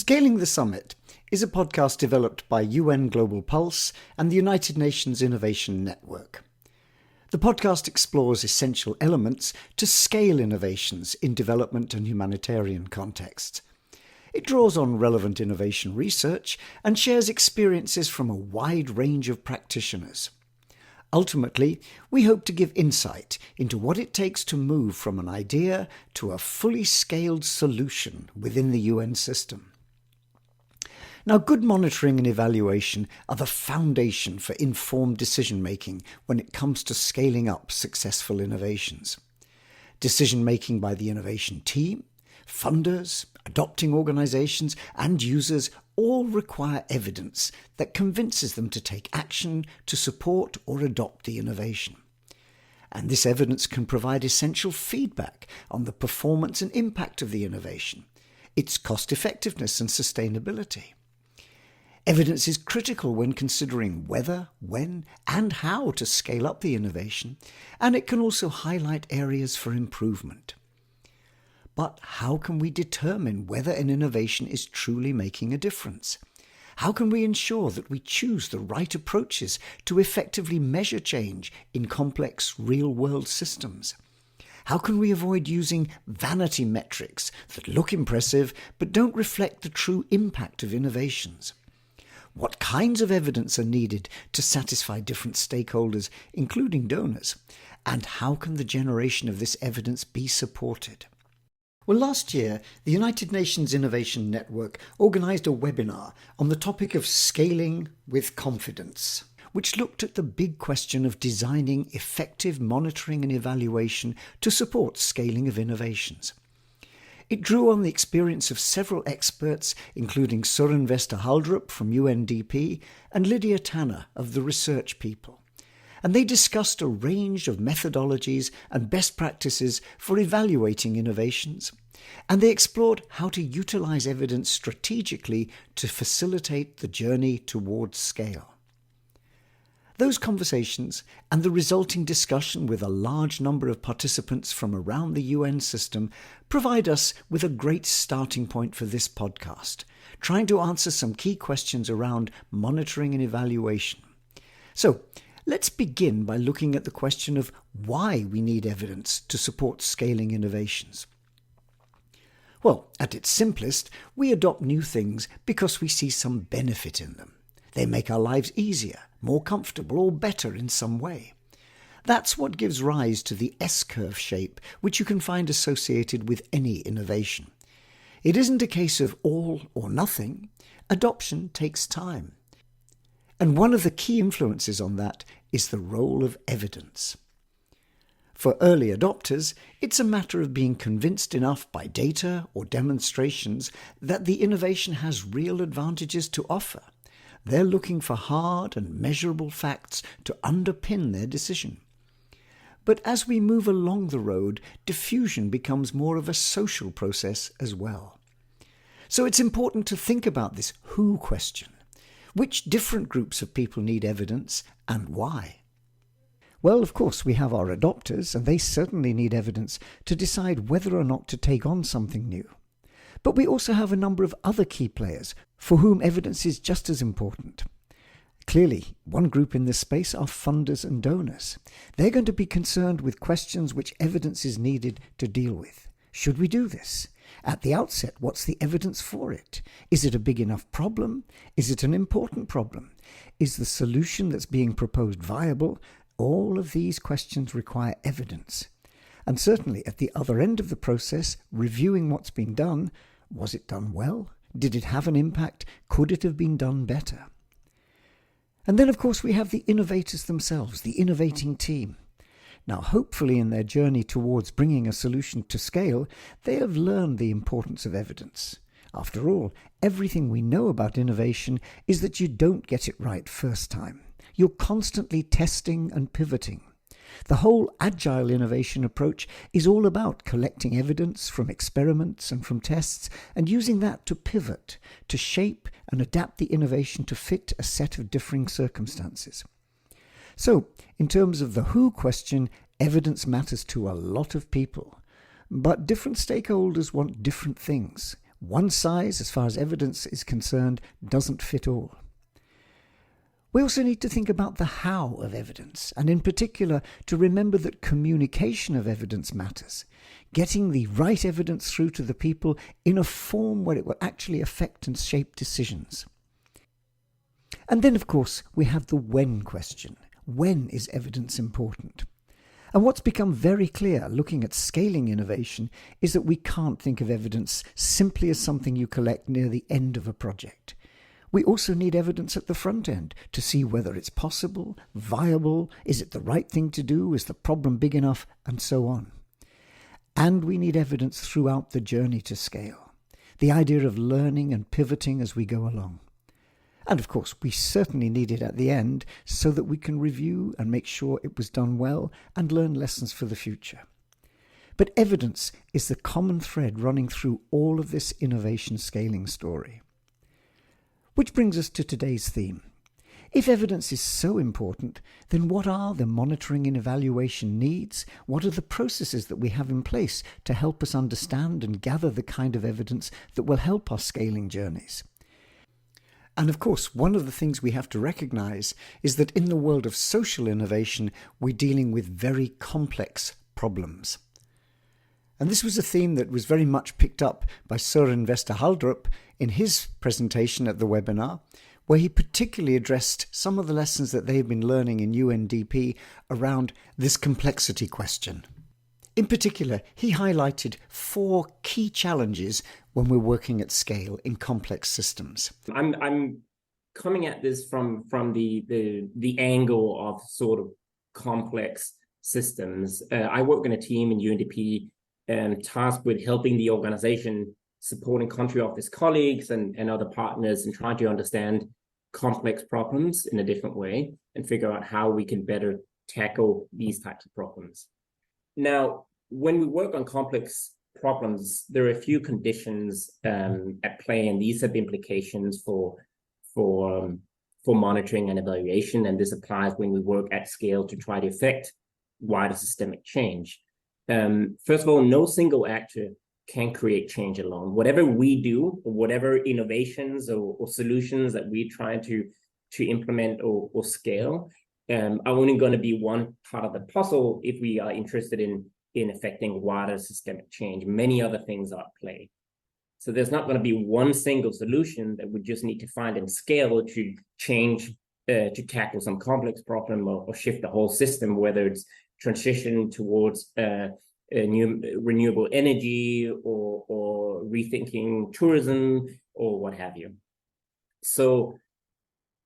Scaling the Summit is a podcast developed by UN Global Pulse and the United Nations Innovation Network. The podcast explores essential elements to scale innovations in development and humanitarian contexts. It draws on relevant innovation research and shares experiences from a wide range of practitioners. Ultimately, we hope to give insight into what it takes to move from an idea to a fully scaled solution within the UN system. Now, good monitoring and evaluation are the foundation for informed decision-making when it comes to scaling up successful innovations. Decision-making by the innovation team, funders, adopting organizations, and users all require evidence that convinces them to take action to support or adopt the innovation. And this evidence can provide essential feedback on the performance and impact of the innovation, its cost-effectiveness and sustainability. Evidence is critical when considering whether, when, and how to scale up the innovation, and it can also highlight areas for improvement. But how can we determine whether an innovation is truly making a difference? How can we ensure that we choose the right approaches to effectively measure change in complex real-world systems? How can we avoid using vanity metrics that look impressive but don't reflect the true impact of innovations? What kinds of evidence are needed to satisfy different stakeholders, including donors? And how can the generation of this evidence be supported? Well, last year, the United Nations Innovation Network organised a webinar on the topic of scaling with confidence, which looked at the big question of designing effective monitoring and evaluation to support scaling of innovations. It drew on the experience of several experts, including Søren Vester-Haldrup from UNDP and Lydia Tanner of the Research People. And they discussed a range of methodologies and best practices for evaluating innovations. And they explored how to utilize evidence strategically to facilitate the journey towards scale. Those conversations and the resulting discussion with a large number of participants from around the UN system provide us with a great starting point for this podcast, trying to answer some key questions around monitoring and evaluation. So, let's begin by looking at the question of why we need evidence to support scaling innovations. Well, at its simplest, we adopt new things because we see some benefit in them. They make our lives easier, more comfortable, or better in some way. That's what gives rise to the S-curve shape, which you can find associated with any innovation. It isn't a case of all or nothing. Adoption takes time. And one of the key influences on that is the role of evidence. For early adopters, it's a matter of being convinced enough by data or demonstrations that the innovation has real advantages to offer. They're looking for hard and measurable facts to underpin their decision. But as we move along the road, diffusion becomes more of a social process as well. So it's important to think about this who question. Which different groups of people need evidence and why? Well, of course, we have our adopters, and they certainly need evidence to decide whether or not to take on something new. But we also have a number of other key players for whom evidence is just as important. Clearly, one group in this space are funders and donors. They're going to be concerned with questions which evidence is needed to deal with. Should we do this? At the outset, what's the evidence for it? Is it a big enough problem? Is it an important problem? Is the solution that's being proposed viable? All of these questions require evidence. And certainly at the other end of the process, reviewing what's been done, was it done well? Did it have an impact? Could it have been done better? And then, of course, we have the innovators themselves, the innovating team. Now, hopefully in their journey towards bringing a solution to scale, they have learned the importance of evidence. After all, everything we know about innovation is that you don't get it right first time. You're constantly testing and pivoting. The whole agile innovation approach is all about collecting evidence from experiments and from tests and using that to pivot, to shape and adapt the innovation to fit a set of differing circumstances. So, in terms of the who question, evidence matters to a lot of people. But different stakeholders want different things. One size, as far as evidence is concerned, doesn't fit all. We also need to think about the how of evidence, and in particular to remember that communication of evidence matters, getting the right evidence through to the people in a form where it will actually affect and shape decisions. And then, of course, we have the when question. When is evidence important? And what's become very clear looking at scaling innovation is that we can't think of evidence simply as something you collect near the end of a project. We also need evidence at the front end to see whether it's possible, viable, is it the right thing to do, is the problem big enough, and so on. And we need evidence throughout the journey to scale, the idea of learning and pivoting as we go along. And of course, we certainly need it at the end so that we can review and make sure it was done well and learn lessons for the future. But evidence is the common thread running through all of this innovation scaling story. Which brings us to today's theme. If evidence is so important, then what are the monitoring and evaluation needs? What are the processes that we have in place to help us understand and gather the kind of evidence that will help our scaling journeys? And of course, one of the things we have to recognize is that in the world of social innovation, we're dealing with very complex problems. And this was a theme that was very much picked up by Søren Vesterhaldrup in his presentation at the webinar, where he particularly addressed some of the lessons that they've been learning in UNDP around this complexity question. In particular, he highlighted 4 key challenges when we're working at scale in complex systems. I'm coming at this from the angle of sort of complex systems. I work in a team in UNDP tasked with helping the organization, supporting country office colleagues and other partners, and trying to understand complex problems in a different way and figure out how we can better tackle these types of problems. Now, when we work on complex problems, there are a few conditions at play, and these have implications for monitoring and evaluation. And this applies when we work at scale to try to affect wider systemic change. First of all, no single actor can create change alone. Whatever we do, or whatever innovations or solutions that we try to implement or scale, are only going to be one part of the puzzle if we are interested in affecting wider systemic change. Many other things are at play. So there's not going to be one single solution that we just need to find and scale to change, to tackle some complex problem or shift the whole system, whether it's transition towards new renewable energy or rethinking tourism or what have you. So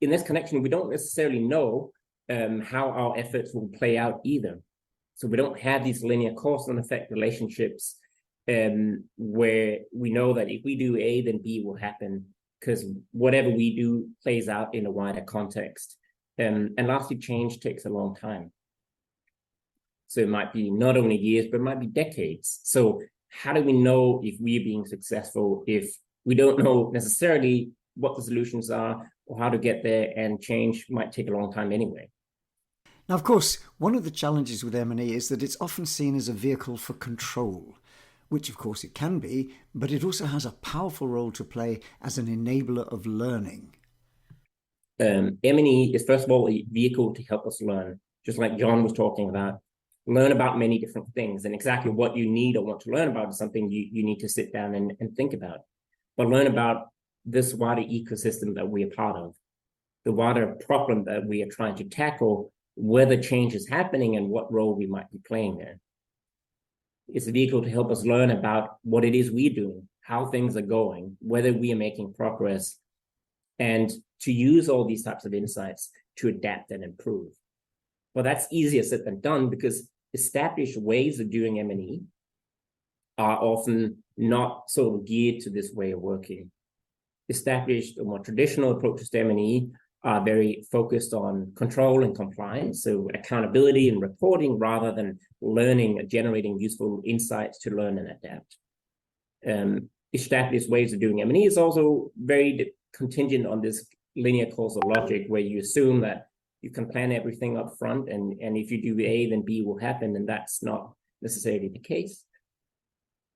in this connection, we don't necessarily know how our efforts will play out either. So we don't have these linear cause and effect relationships where we know that if we do A, then B will happen, because whatever we do plays out in a wider context. And lastly, change takes a long time. So it might be not only years, but it might be decades. So how do we know if we're being successful if we don't know necessarily what the solutions are or how to get there, and change might take a long time anyway? Now, of course, one of the challenges with M&E is that it's often seen as a vehicle for control, which of course it can be, but it also has a powerful role to play as an enabler of learning. M&E is, first of all, a vehicle to help us learn, just like John was talking about. Learn about many different things, and exactly what you need or want to learn about is something you need to sit down and think about. But learn about this wider ecosystem that we are part of, the wider problem that we are trying to tackle, where the change is happening and what role we might be playing there. It's a vehicle to help us learn about what it is we're doing, how things are going, whether we are making progress, and to use all these types of insights to adapt and improve. Well, that's easier said than done, because established ways of doing M&E are often not sort of geared to this way of working. Established or more traditional approaches to M&E are very focused on control and compliance, so accountability and reporting rather than learning and generating useful insights to learn and adapt. Established ways of doing M&E is also very contingent on this linear causal logic, where you assume that you can plan everything up front, and if you do A, then B will happen, and that's not necessarily the case.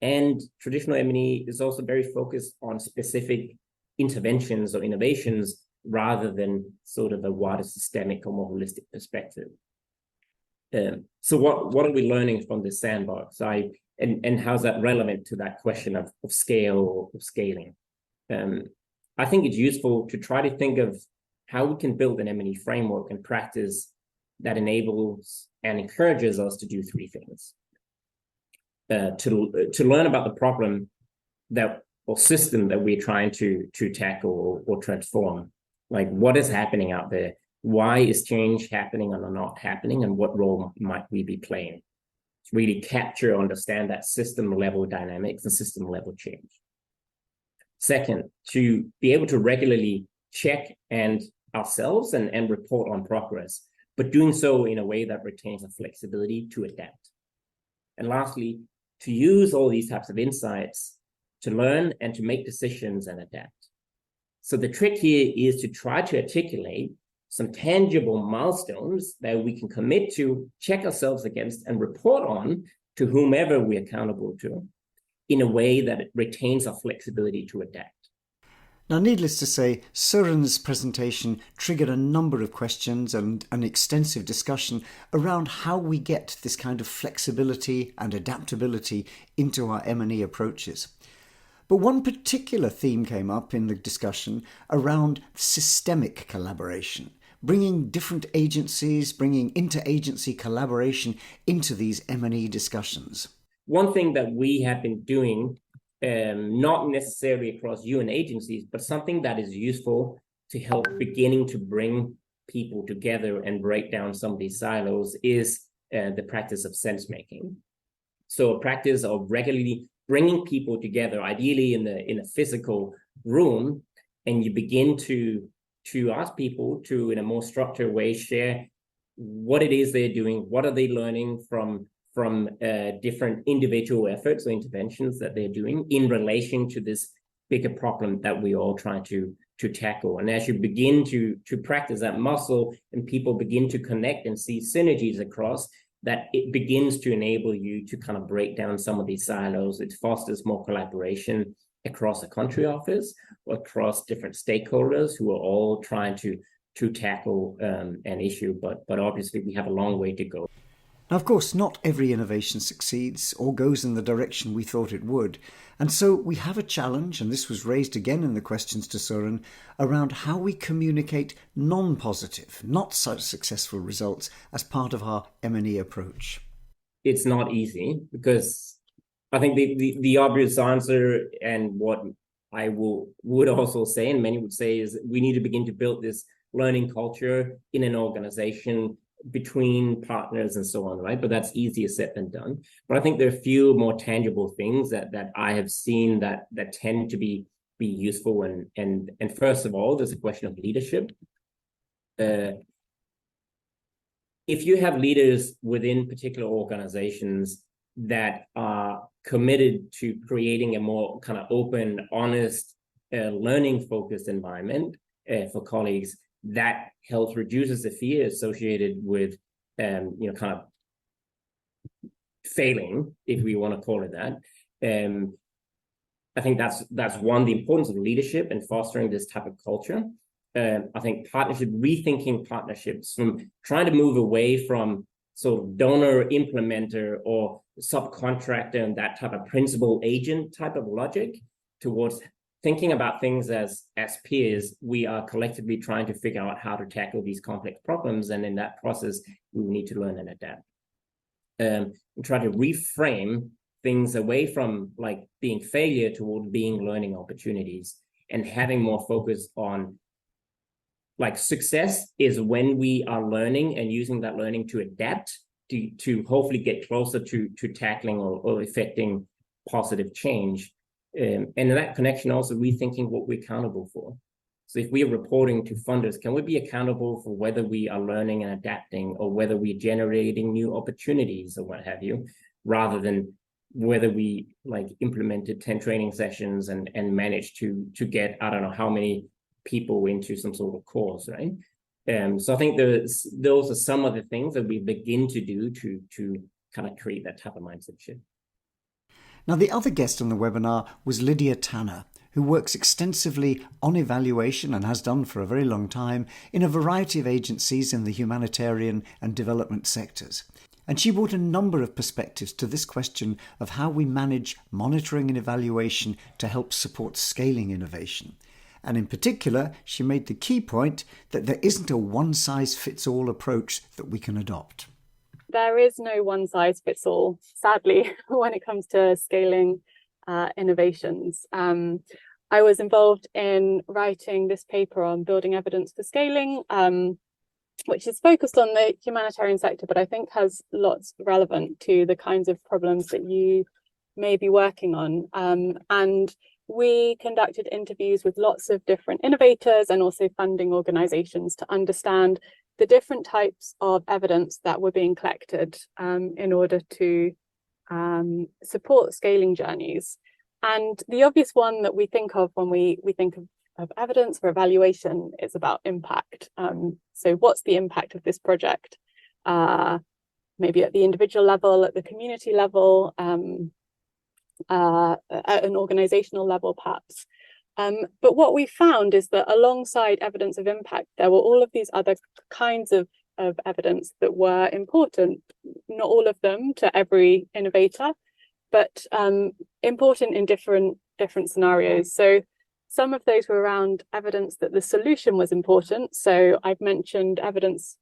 And traditional M&E is also very focused on specific interventions or innovations rather than sort of a wider systemic or more holistic perspective. So what are we learning from this sandbox? And how's that relevant to that question of scale or of scaling? I think it's useful to try to think of how we can build an M&E framework and practice that enables and encourages us to do three things. To learn about the problem that or system that we're trying to tackle or transform. Like, what is happening out there? Why is change happening or not happening? And what role might we be playing? To really capture, understand that system level dynamics and system level change. Second, to be able to regularly check ourselves and report on progress, but doing so in a way that retains the flexibility to adapt. And lastly, to use all these types of insights to learn and to make decisions and adapt. So the trick here is to try to articulate some tangible milestones that we can commit to, check ourselves against, and report on to whomever we're accountable to in a way that it retains our flexibility to adapt. Now, needless to say, Søren's presentation triggered a number of questions and an extensive discussion around how we get this kind of flexibility and adaptability into our M&E approaches. But one particular theme came up in the discussion around systemic collaboration, bringing different agencies, bringing interagency collaboration into these M&E discussions. One thing that we have been doing, not necessarily across UN agencies, but something that is useful to help beginning to bring people together and break down some of these silos, is the practice of sense making. So a practice of regularly bringing people together, ideally in a physical room, and you begin to ask people to, in a more structured way, share what it is they're doing, what are they learning from different individual efforts or interventions that they're doing in relation to this bigger problem that we all try to tackle. And as you begin to practice that muscle and people begin to connect and see synergies across, that it begins to enable you to kind of break down some of these silos. It fosters more collaboration across a country office or across different stakeholders who are all trying to tackle an issue. But obviously we have a long way to go. Now, of course, not every innovation succeeds or goes in the direction we thought it would. And so we have a challenge, and this was raised again in the questions to Søren, around how we communicate non-positive, not such successful results as part of our M&E approach. It's not easy, because I think the obvious answer, and what I would also say, and many would say, is we need to begin to build this learning culture in an organization between partners and so on, right? But that's easier said than done. But I think there are a few more tangible things that I have seen that tend to be useful. And first of all, there's a question of leadership. If you have leaders within particular organizations that are committed to creating a more kind of open, honest, learning-focused environment for colleagues, that helps reduces the fear associated with, kind of failing, if we want to call it that. I think that's one, the importance of leadership and fostering this type of culture. I think rethinking partnerships, from trying to move away from sort of donor implementer or subcontractor and that type of principal agent type of logic, towards thinking about things as peers. We are collectively trying to figure out how to tackle these complex problems, and in that process, we need to learn and adapt. And try to reframe things away from like being failure toward being learning opportunities, and having more focus on like success is when we are learning and using that learning to adapt to hopefully get closer to tackling or effecting positive change. And in that connection, also rethinking what we're accountable for. So if we are reporting to funders, can we be accountable for whether we are learning and adapting, or whether we're generating new opportunities or what have you, rather than whether we like implemented 10 training sessions and managed to get, I don't know how many people into some sort of course, right? So I think those are some of the things that we begin to do to kind of create that type of mindset shift. Now, the other guest on the webinar was Lydia Tanner, who works extensively on evaluation and has done for a very long time in a variety of agencies in the humanitarian and development sectors. And she brought a number of perspectives to this question of how we manage monitoring and evaluation to help support scaling innovation. And in particular, she made the key point that there isn't a one-size-fits-all approach that we can adopt. There is no one-size-fits-all, sadly, when it comes to scaling innovations. I was involved in writing this paper on building evidence for scaling, which is focused on the humanitarian sector, but I think has lots relevant to the kinds of problems that you may be working on. And we conducted interviews with lots of different innovators and also funding organizations to understand the different types of evidence that were being collected in order to support scaling journeys. And the obvious one that we think of when we think of evidence for evaluation is about impact. So what's the impact of this project? Maybe at the individual level, at the community level, at an organizational level, perhaps. But what we found is that alongside evidence of impact, there were all of these other kinds of evidence that were important, not all of them to every innovator, but important in different scenarios. So some of those were around evidence that the solution was important. So I've mentioned evidence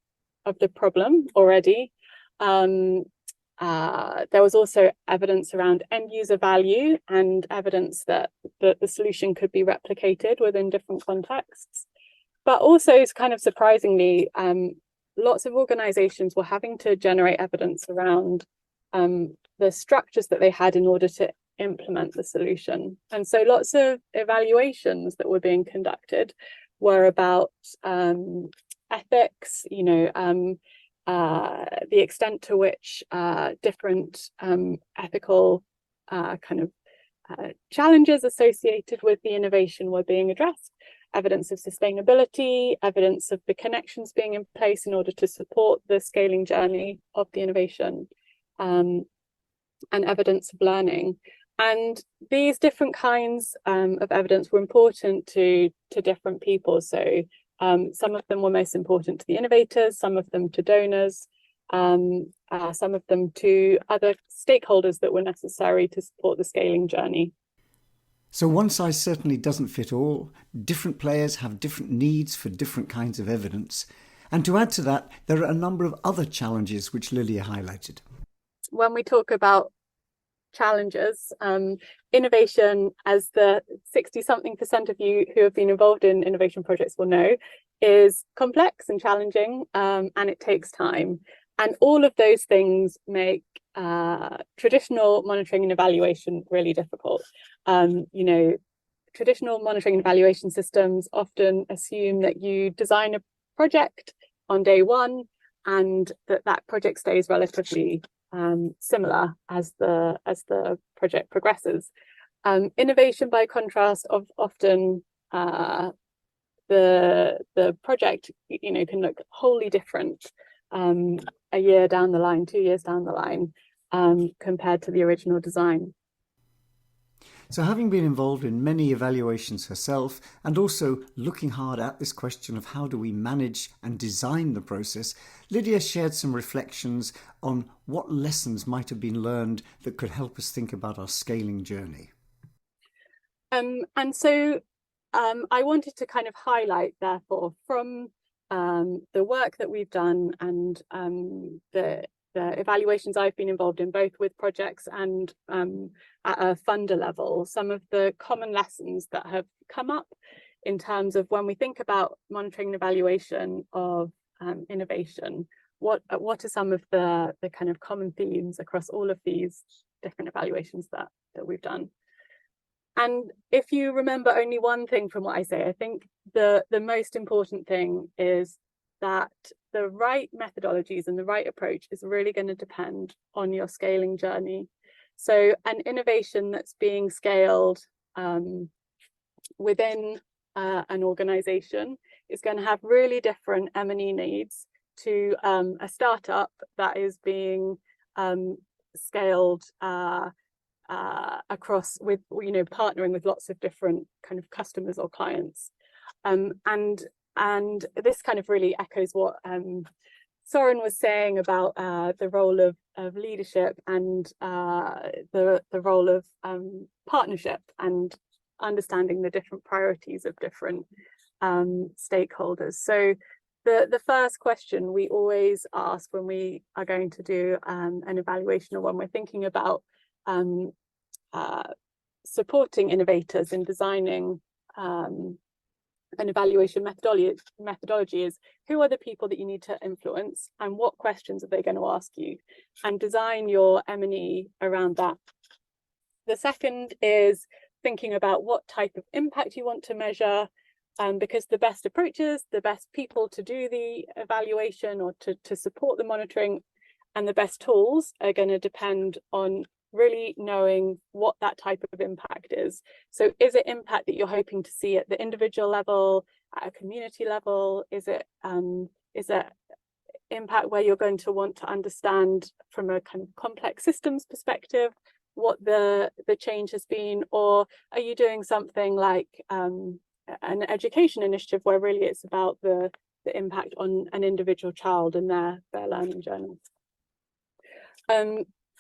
of the problem already. There was also evidence around end user value and evidence that the solution could be replicated within different contexts. But also, kind of surprisingly, lots of organizations were having to generate evidence around the structures that they had in order to implement the solution. And so lots of evaluations that were being conducted were about ethics, the extent to which different ethical challenges associated with the innovation were being addressed, evidence of sustainability, evidence of the connections being in place in order to support the scaling journey of the innovation, and evidence of learning. And these different kinds of evidence were important to different people. So some of them were most important to the innovators, some of them to donors, some of them to other stakeholders that were necessary to support the scaling journey. So one size certainly doesn't fit all. Different players have different needs for different kinds of evidence. And to add to that, there are a number of other challenges which Lilia highlighted. When we talk about challenges, innovation, as the 60-something% of you who have been involved in innovation projects will know, is complex and challenging, and it takes time. And all of those things make traditional monitoring and evaluation really difficult. Traditional monitoring and evaluation systems often assume that you design a project on day one and that project stays relatively similar as the project progresses. Innovation, by contrast, often the project can look wholly different a year down the line, 2 years down the line, compared to the original design. So having been involved in many evaluations herself and also looking hard at this question of how do we manage and design the process, Lydia shared some reflections on what lessons might have been learned that could help us think about our scaling journey. And so I wanted to kind of highlight, therefore, from the work that we've done and the evaluations I've been involved in, both with projects and at a funder level, some of the common lessons that have come up in terms of when we think about monitoring and evaluation of innovation, what are some of the kind of common themes across all of these different evaluations that we've done. And if you remember only one thing from what I say, I think the most important thing is that the right methodologies and the right approach is really going to depend on your scaling journey. So an innovation that's being scaled within an organization is going to have really different M&E needs to a startup that is being scaled across with, partnering with lots of different kind of customers or clients. And this kind of really echoes what Soren was saying about the role of leadership and the role of partnership and understanding the different priorities of different stakeholders. So the first question we always ask when we are going to do an evaluation, or when we're thinking about supporting innovators in designing an evaluation methodology is, who are the people that you need to influence and what questions are they going to ask you, and design your M&E around that. The second is thinking about what type of impact you want to measure, because the best approaches, the best people to do the evaluation or to support the monitoring, and the best tools are going to depend on really knowing what that type of impact is. So is it impact that you're hoping to see at the individual level, at a community level? Is it impact where you're going to want to understand from a kind of complex systems perspective what the change has been? Or are you doing something like an education initiative where really it's about the impact on an individual child and their learning journeys?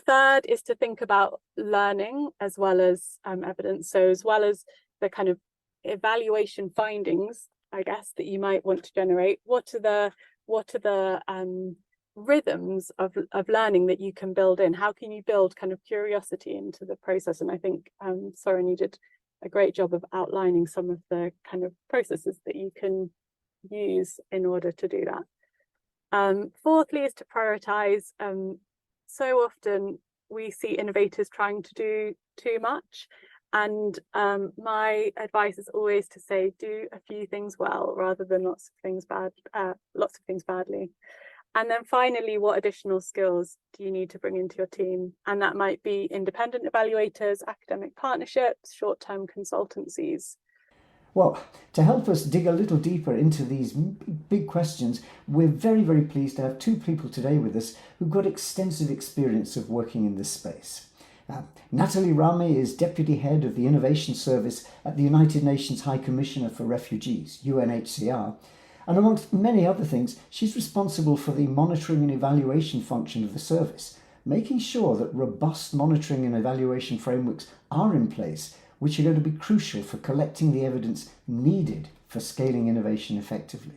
Third is to think about learning as well as evidence. So as well as the kind of evaluation findings, I guess, that you might want to generate, what are the rhythms of learning that you can build in? How can you build kind of curiosity into the process? And I think Soren, you did a great job of outlining some of the kind of processes that you can use in order to do that. Fourthly is to prioritize. So often we see innovators trying to do too much, and my advice is always to say, do a few things well rather than lots of things badly. And then finally, what additional skills do you need to bring into your team? And that might be independent evaluators, academic partnerships, short-term consultancies. Well, to help us dig a little deeper into these big questions, we're very, very pleased to have two people today with us who've got extensive experience of working in this space. Natalie Rame is Deputy Head of the Innovation Service at the United Nations High Commissioner for Refugees, UNHCR, and amongst many other things, she's responsible for the monitoring and evaluation function of the service, making sure that robust monitoring and evaluation frameworks are in place, which are going to be crucial for collecting the evidence needed for scaling innovation effectively.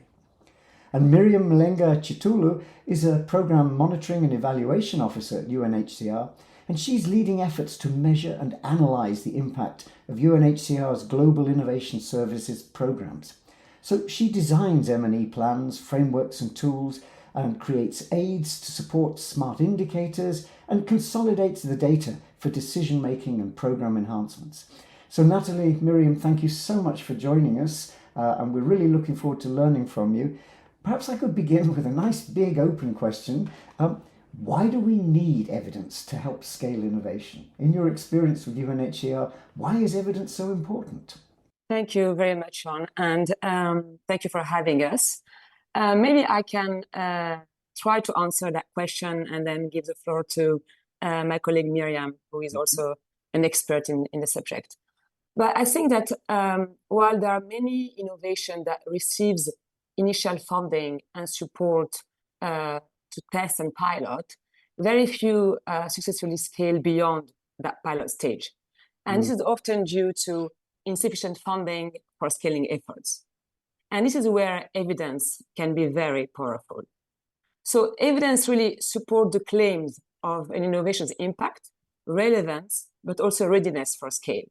And Miriam Mlenga Chitulu is a Programme Monitoring and Evaluation Officer at UNHCR, and she's leading efforts to measure and analyse the impact of UNHCR's Global Innovation Services programmes. So she designs M&E plans, frameworks and tools, and creates aids to support smart indicators and consolidates the data for decision-making and programme enhancements. So Natalie, Miriam, thank you so much for joining us, and we're really looking forward to learning from you. Perhaps I could begin with a nice big open question. Why do we need evidence to help scale innovation? In your experience with UNHCR, why is evidence so important? Thank you very much, Sean, and thank you for having us. Maybe I can try to answer that question and then give the floor to my colleague Miriam, who is also an expert in the subject. But I think that while there are many innovations that receives initial funding and support to test and pilot, very few successfully scale beyond that pilot stage. And this is often due to insufficient funding for scaling efforts. And this is where evidence can be very powerful. So evidence really supports the claims of an innovation's impact, relevance, but also readiness for scale.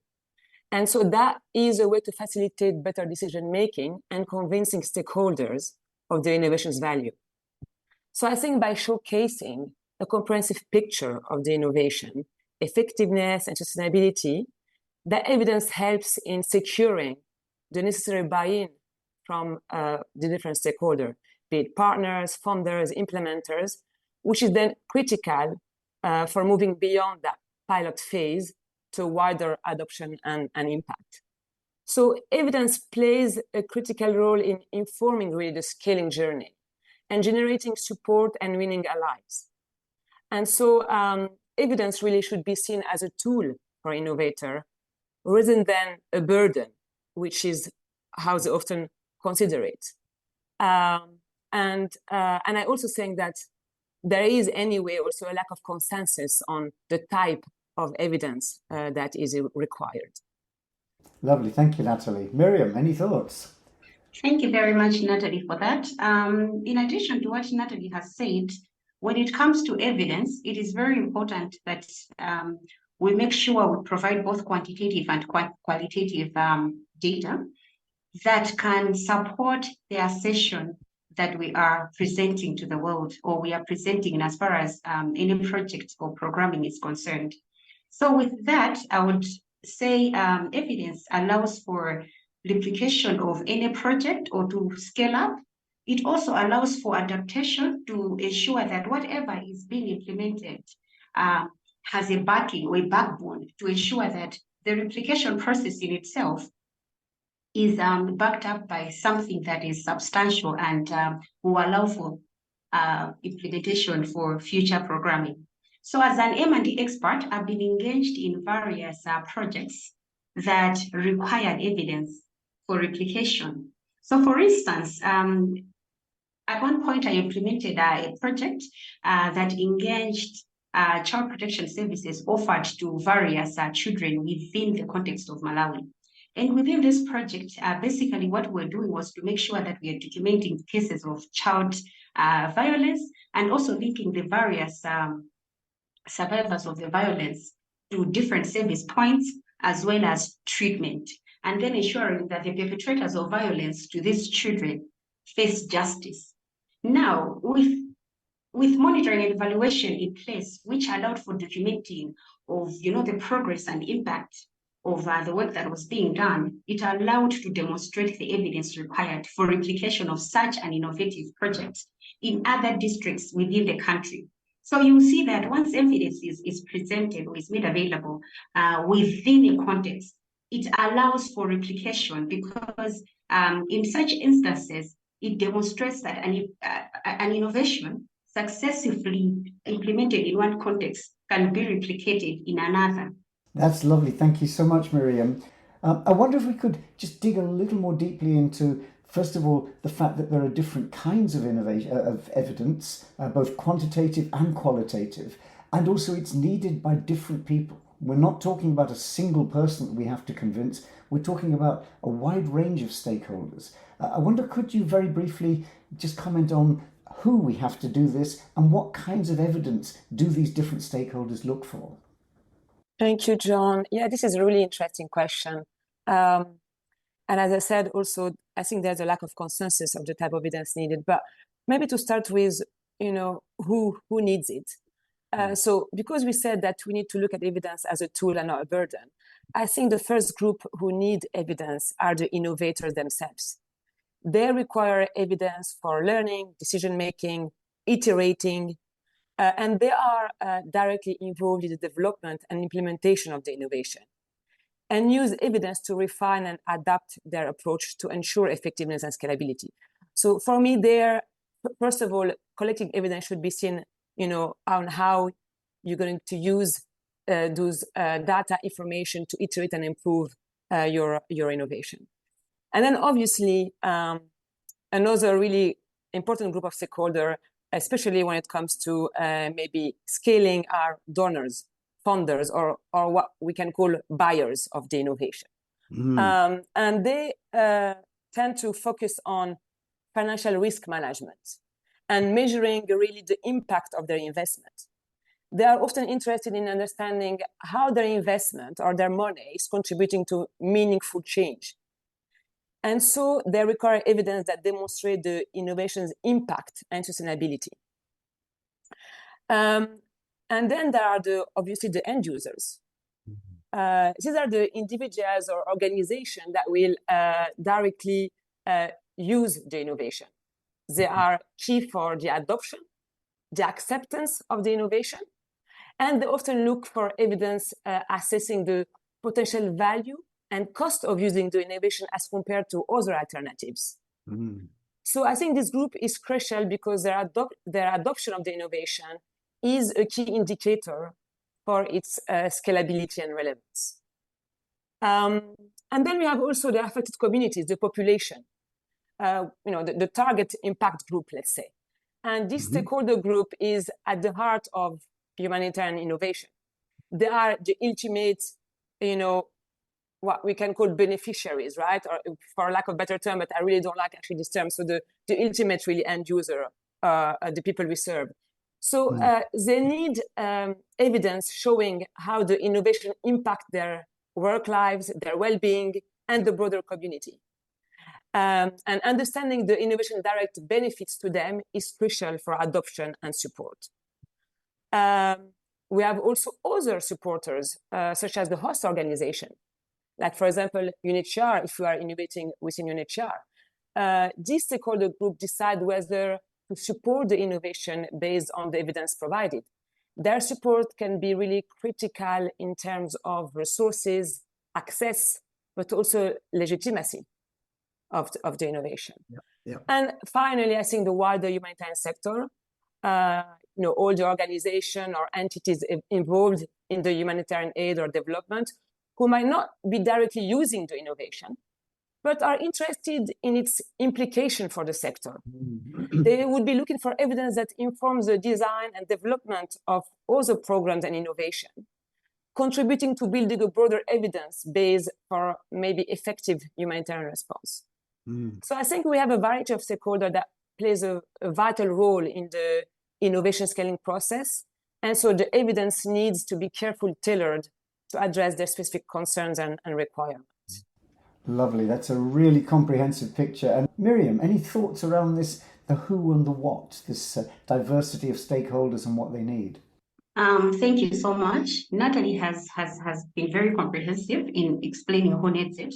And so that is a way to facilitate better decision-making and convincing stakeholders of the innovation's value. So I think by showcasing a comprehensive picture of the innovation, effectiveness and sustainability, that evidence helps in securing the necessary buy-in from the different stakeholders, be it partners, funders, implementers, which is then critical for moving beyond that pilot phase to wider adoption and impact. So evidence plays a critical role in informing really the scaling journey and generating support and winning allies. And so evidence really should be seen as a tool for innovator rather than a burden, which is how they often consider it. And I also think that there is anyway also a lack of consensus on the type of evidence that is required. Lovely, thank you, Natalie. Miriam, any thoughts? Thank you very much, Natalie, for that. In addition to what Natalie has said, when it comes to evidence, it is very important that we make sure we provide both quantitative and qualitative data that can support the assertion that we are presenting to the world, or we are presenting as far as any project or programming is concerned. So with that, I would say evidence allows for replication of any project or to scale up. It also allows for adaptation to ensure that whatever is being implemented has a backing or a backbone to ensure that the replication process in itself is backed up by something that is substantial and will allow for implementation for future programming. So as an M&D expert, I've been engaged in various projects that required evidence for replication. So for instance, at one point I implemented a project that engaged child protection services offered to various children within the context of Malawi. And within this project, basically what we're doing was to make sure that we are documenting cases of child violence and also linking the various survivors of the violence to different service points as well as treatment, and then ensuring that the perpetrators of violence to these children face justice. Now, with monitoring and evaluation in place, which allowed for documenting of the progress and impact of the work that was being done, it allowed to demonstrate the evidence required for replication of such an innovative project in other districts within the country. So you see that once evidence is presented or is made available within a context, it allows for replication because in such instances, it demonstrates that an innovation successfully implemented in one context can be replicated in another. That's lovely. Thank you so much, Miriam. I wonder if we could just dig a little more deeply into, first of all, the fact that there are different kinds of evidence, both quantitative and qualitative, and also it's needed by different people. We're not talking about a single person that we have to convince. We're talking about a wide range of stakeholders. I wonder, could you very briefly just comment on who we have to do this and what kinds of evidence do these different stakeholders look for? Thank you, John. Yeah, this is a really interesting question. And as I said, also, I think there's a lack of consensus of the type of evidence needed. But maybe to start with, who needs it? So because we said that we need to look at evidence as a tool and not a burden, I think the first group who need evidence are the innovators themselves. They require evidence for learning, decision-making, iterating, and they are directly involved in the development and implementation of the innovation, and use evidence to refine and adapt their approach to ensure effectiveness and scalability. So for me, first of all, collecting evidence should be seen, on how you're going to use those data information to iterate and improve your innovation. And then obviously, another really important group of stakeholders, especially when it comes to maybe scaling, our donors, funders, or what we can call buyers of the innovation. And they tend to focus on financial risk management and measuring really the impact of their investment. They are often interested in understanding how their investment or their money is contributing to meaningful change. And so they require evidence that demonstrates the innovation's impact and sustainability. And then there are obviously the end users. These are the individuals or organizations that will directly use the innovation. They are key for the adoption, the acceptance of the innovation, and they often look for evidence assessing the potential value and cost of using the innovation as compared to other alternatives. So I think this group is crucial because their adoption of the innovation is a key indicator for its scalability and relevance. And then we have also the affected communities, the population, the target impact group, let's say. And this stakeholder group is at the heart of humanitarian innovation. They are the ultimate, what we can call beneficiaries, right? Or for lack of a better term, but I really don't like actually this term. So the ultimate really end user, the people we serve. So they need evidence showing how the innovation impact their work lives, their well-being, and the broader community. And understanding the innovation direct benefits to them is crucial for adoption and support. We have also other supporters, such as the host organization. Like, for example, UNHCR, if you are innovating within UNHCR, this stakeholder group decide whether to support the innovation based on the evidence provided. Their support can be really critical in terms of resources, access, but also legitimacy of the innovation. And finally, I think the wider humanitarian sector, all the organizations or entities involved in the humanitarian aid or development who might not be directly using the innovation, but are interested in its implication for the sector. They would be looking for evidence that informs the design and development of other programs and innovation, contributing to building a broader evidence base for maybe effective humanitarian response. So I think we have a variety of stakeholders that plays a vital role in the innovation scaling process. And so the evidence needs to be carefully tailored to address their specific concerns and requirements. Lovely. That's a really comprehensive picture. And Miriam, any thoughts around this, the who and the what, this diversity of stakeholders and what they need? Thank you so much. Natalie has been very comprehensive in explaining who needs it.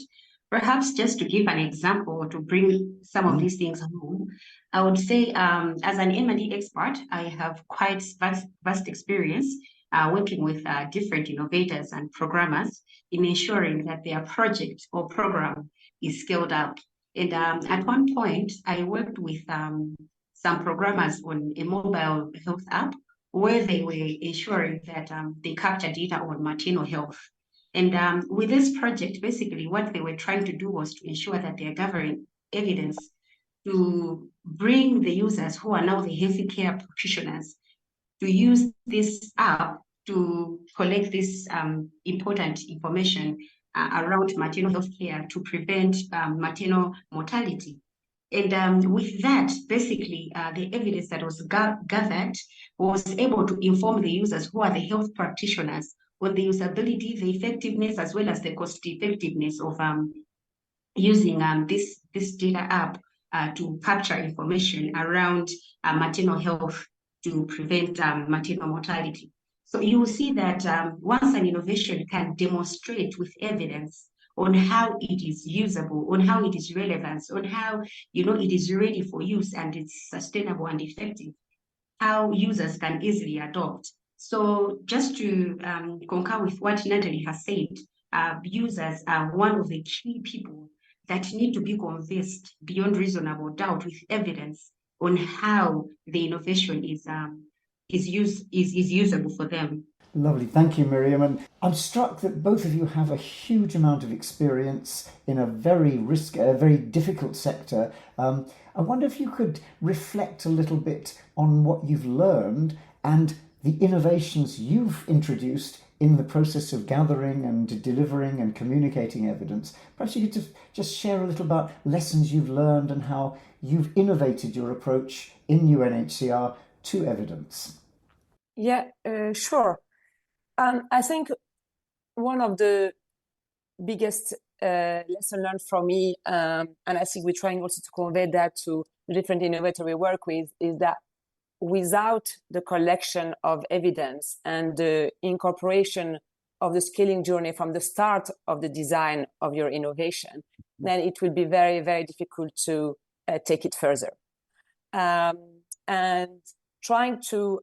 Perhaps just to give an example to bring some of these things home, I would say as an M&E expert, I have quite vast experience working with different innovators and programmers in ensuring that their project or program is scaled up. And at one point, I worked with some programmers on a mobile health app where they were ensuring that they capture data on maternal health. And with this project, basically what they were trying to do was to ensure that they are gathering evidence to bring the users who are now the healthy care practitioners to use this app to collect this important information around maternal health care to prevent maternal mortality. And with that, basically, the evidence that was gathered was able to inform the users who are the health practitioners on the usability, the effectiveness, as well as the cost effectiveness of using this data app to capture information around maternal health to prevent maternal mortality. So you will see that once an innovation can demonstrate with evidence on how it is usable, on how it is relevant, on how it is ready for use and it's sustainable and effective, how users can easily adopt. So just to concur with what Natalie has said, users are one of the key people that need to be convinced beyond reasonable doubt with evidence on how the innovation is usable for them. Lovely, thank you, Miriam. And I'm struck that both of you have a huge amount of experience in a very difficult sector. I wonder if you could reflect a little bit on what you've learned and the innovations you've introduced in the process of gathering and delivering and communicating evidence. Perhaps you could just share a little about lessons you've learned and how you've innovated your approach in UNHCR to evidence. Yeah, sure. I think one of the biggest lesson learned from me, and I think we're trying also to convey that to the different innovators we work with, is that without the collection of evidence and the incorporation of the scaling journey from the start of the design of your innovation, then it will be very, very difficult to take it further. And trying to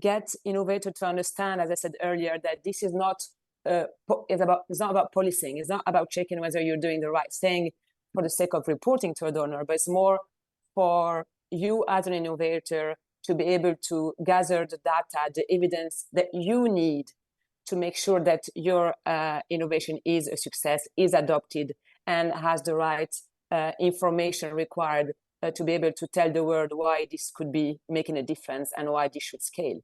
get innovators to understand, as I said earlier, that this is not it's not about policing. It's not about checking whether you're doing the right thing for the sake of reporting to a donor, but it's more for you as an innovator to be able to gather the data, the evidence that you need to make sure that your innovation is a success, is adopted, and has the right information required to be able to tell the world why this could be making a difference and why this should scale.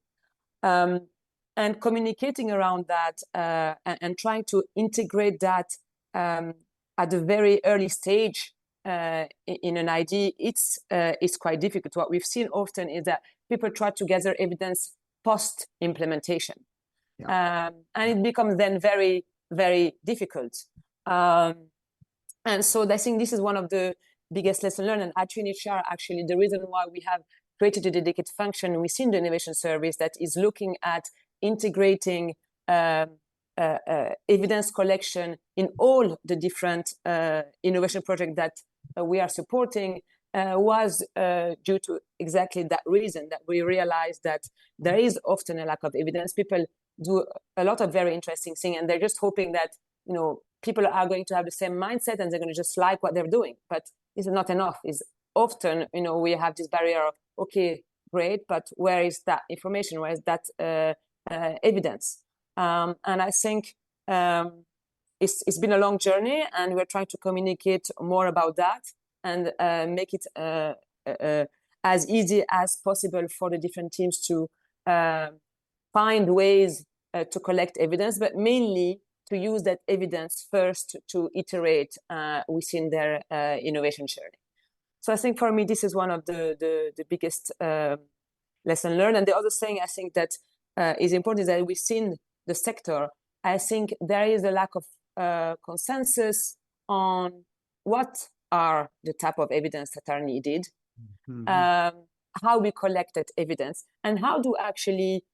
And communicating around that and trying to integrate that at a very early stage in an idea, it's quite difficult. What we've seen often is that people try to gather evidence post-implementation. Yeah. And it becomes then very, very difficult. And so I think this is one of the biggest lessons learned. And at UNHCR, actually, the reason why we have created a dedicated function within the innovation service that is looking at integrating evidence collection in all the different innovation projects that we are supporting was due to exactly that reason, that we realized that there is often a lack of evidence. People do a lot of very interesting things, and they're just hoping that, you know, people are going to have the same mindset and they're going to just like what they're doing. But it's not enough. It's often, you know, we have this barrier of, okay, great, but where is that information? Where is that evidence? And I think it's been a long journey, and we're trying to communicate more about that and make it as easy as possible for the different teams to find ways to collect evidence, but mainly to use that evidence first to iterate within their innovation journey. So I think for me, this is one of the biggest lesson learned. And the other thing I think that is important is that within the sector, I think there is a lack of consensus on what are the type of evidence that are needed, how we collect that evidence, and how to actually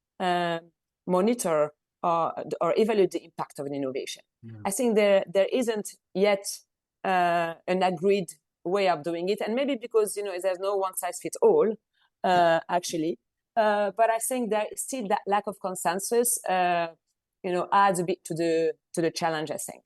monitor or evaluate the impact of an innovation. Yeah. I think there isn't yet an agreed way of doing it, and maybe because, you know, there's no one size fits all, actually. But I think there is still that lack of consensus, you know, adds a bit to the challenge, I think.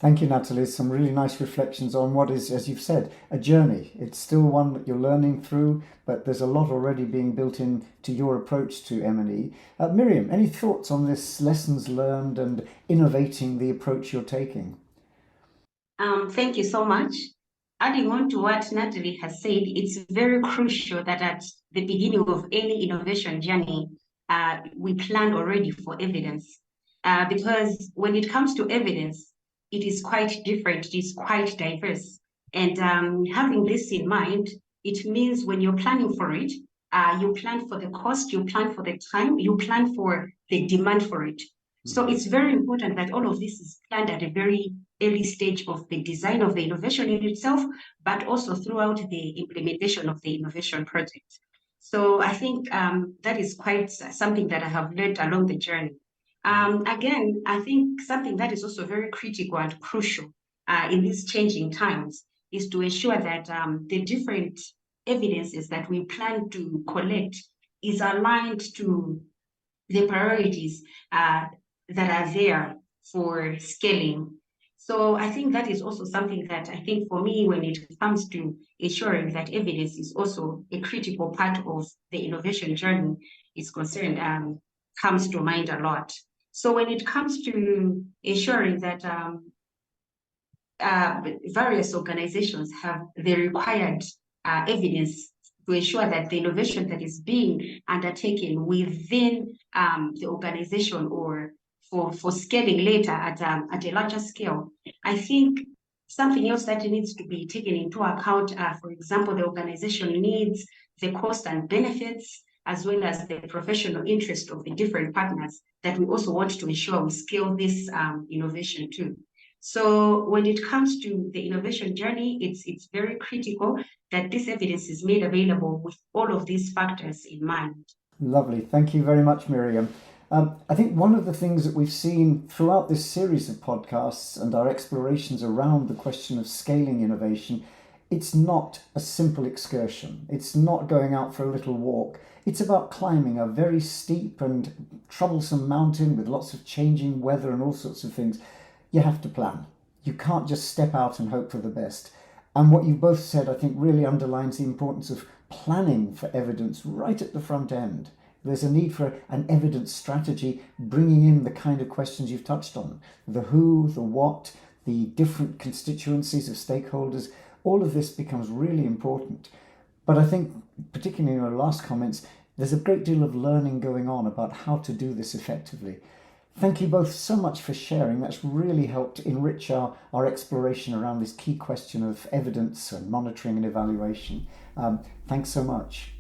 Thank you, Nathalie. Some really nice reflections on what is, as you've said, a journey. It's still one that you're learning through, but there's a lot already being built into your approach to M&E. Miriam, any thoughts on this lessons learned and innovating the approach you're taking? Thank you so much. Adding on to what Nathalie has said, it's very crucial that at the beginning of any innovation journey, we plan already for evidence. Because when it comes to evidence, it is quite different, it is quite diverse. And having this in mind, it means when you're planning for it, you plan for the cost, you plan for the time, you plan for the demand for it. So it's very important that all of this is planned at a very early stage of the design of the innovation in itself, but also throughout the implementation of the innovation project. So I think that is quite something that I have learned along the journey. Again, I think something that is also very critical and crucial in these changing times is to ensure that the different evidences that we plan to collect is aligned to the priorities that are there for scaling. So I think that is also something that I think for me, when it comes to ensuring that evidence is also a critical part of the innovation journey is concerned, comes to mind a lot. So when it comes to ensuring that various organizations have the required evidence to ensure that the innovation that is being undertaken within the organization or for scaling later at a larger scale, I think something else that needs to be taken into account, for example, the organization needs, the cost and benefits, as well as the professional interest of the different partners that we also want to ensure we scale this innovation to. So when it comes to the innovation journey, it's very critical that this evidence is made available with all of these factors in mind. Lovely. Thank you very much, Miriam. I think one of the things that we've seen throughout this series of podcasts and our explorations around the question of scaling innovation, it's not a simple excursion. It's not going out for a little walk. It's about climbing a very steep and troublesome mountain with lots of changing weather and all sorts of things. You have to plan. You can't just step out and hope for the best. And what you've both said, I think, really underlines the importance of planning for evidence right at the front end. There's a need for an evidence strategy, bringing in the kind of questions you've touched on, the who, the what, the different constituencies of stakeholders. All of this becomes really important. But I think, particularly in your last comments, there's a great deal of learning going on about how to do this effectively. Thank you both so much for sharing. That's really helped enrich our exploration around this key question of evidence and monitoring and evaluation. Thanks so much.